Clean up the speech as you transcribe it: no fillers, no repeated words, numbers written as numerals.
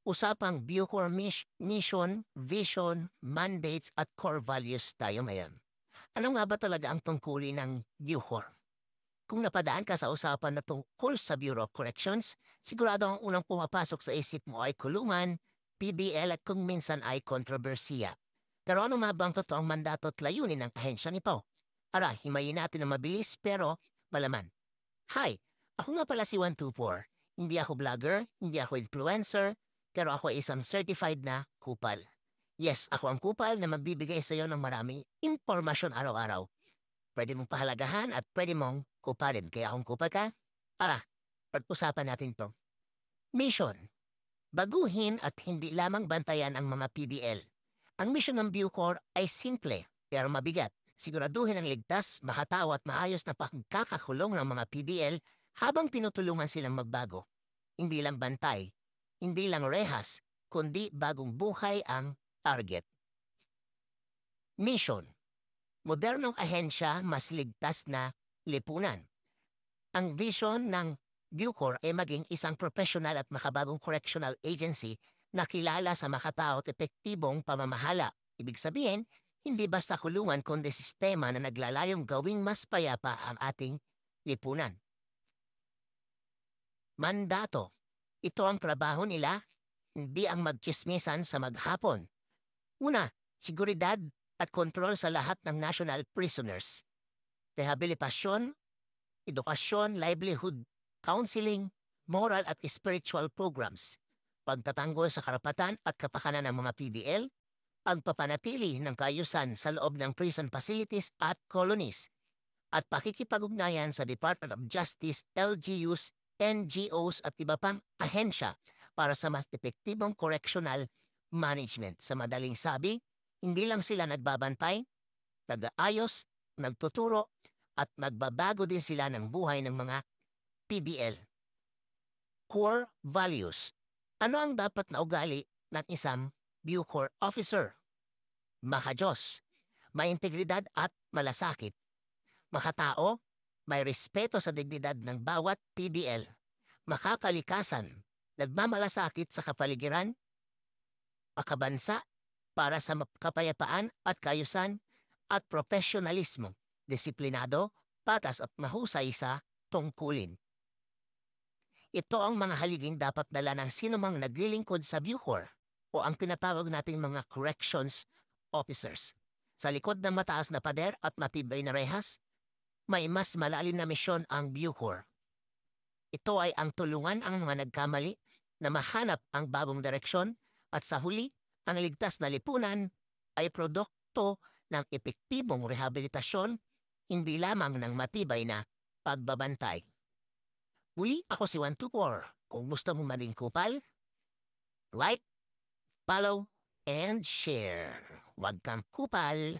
Usapang Bucor mission, vision, mandates at core values tayo ngayon. Ano nga ba talaga ang tungkulin ng Bucor? Kung napadaan ka sa usapan na tungkol sa Bureau of Corrections, sigurado ang unang pumapasok sa isip mo ay kulungan, PDL at kung minsan ay kontrobersiya. Pero ano nga ba ang totoong mandato at layunin ng ahensya nito? Ara, himayin natin na mabilis pero malaman. Hi, ako nga pala si 124. Hindi ako vlogger, hindi ako influencer, pero ako ay isang certified na kupal. Yes, ako ang kupal na magbibigay sa iyo ng maraming impormasyon araw-araw. Pwede mong pahalagahan at pwede mong kupalin. Kaya kung kupal ka, tara, pag-usapan natin to. Mission. Baguhin at hindi lamang bantayan ang mga PDL. Ang mission ng Bucor ay simple pero mabigat. Siguraduhin ang ligtas, makatao at maayos na pagkakakulong ng mga PDL habang pinutulungan silang magbago. Hindi lang bantay, hindi lang rehas, kundi bagong buhay ang target. Mission. Modernong ahensya mas ligtas na lipunan. Ang vision ng Bucor ay maging isang professional at makabagong correctional agency na kilala sa makatao at epektibong pamamahala. Ibig sabihin, hindi basta kulungan kundi sistema na naglalayong gawing mas payapa ang ating lipunan. Mandato. Ito ang trabaho nila, hindi ang magchismisan sa maghapon. Una, seguridad at kontrol sa lahat ng national prisoners. Rehabilitasyon, edukasyon, livelihood, counseling, moral at spiritual programs. Pagtatanggol sa karapatan at kapakanan ng mga PDL, pagpapanatili ng kaayusan sa loob ng prison facilities at colonies, at pakikipag-ugnayan sa Department of Justice, LGUs, NGOs at iba pang ahensya para sa mas epektibong correctional management. Sa madaling sabi, hindi lang sila nagbabantay, nag-aayos, nagtuturo, at nagbabago din sila ng buhay ng mga PDL. Core values. Ano ang dapat na ugali ng isang Bucor officer? Mahadiyos, may integridad at malasakit. Makatao, may respeto sa dignidad ng bawat PDL. Makakalikasan, nagmamalasakit sa kapaligiran, makabansa para sa kapayapaan at kayusan at profesionalismo, disiplinado, patas at mahusay sa tungkulin. Ito ang mga haliging dapat dala ng sinumang naglilingkod sa Bucor o ang tinatawag nating mga corrections officers. Sa likod ng mataas na pader at matibay na rehas, may mas malalim na misyon ang Bucor. Ito ay ang tulungan ang mga nagkamali na mahanap ang bagong direksyon at sa huli, ang ligtas na lipunan ay produkto ng epektibong rehabilitasyon, hindi lamang ng matibay na pagbabantay. Muli, ako si 124. Kung gusto mo maging kupal, like, follow, and share. Huwag kang kupal.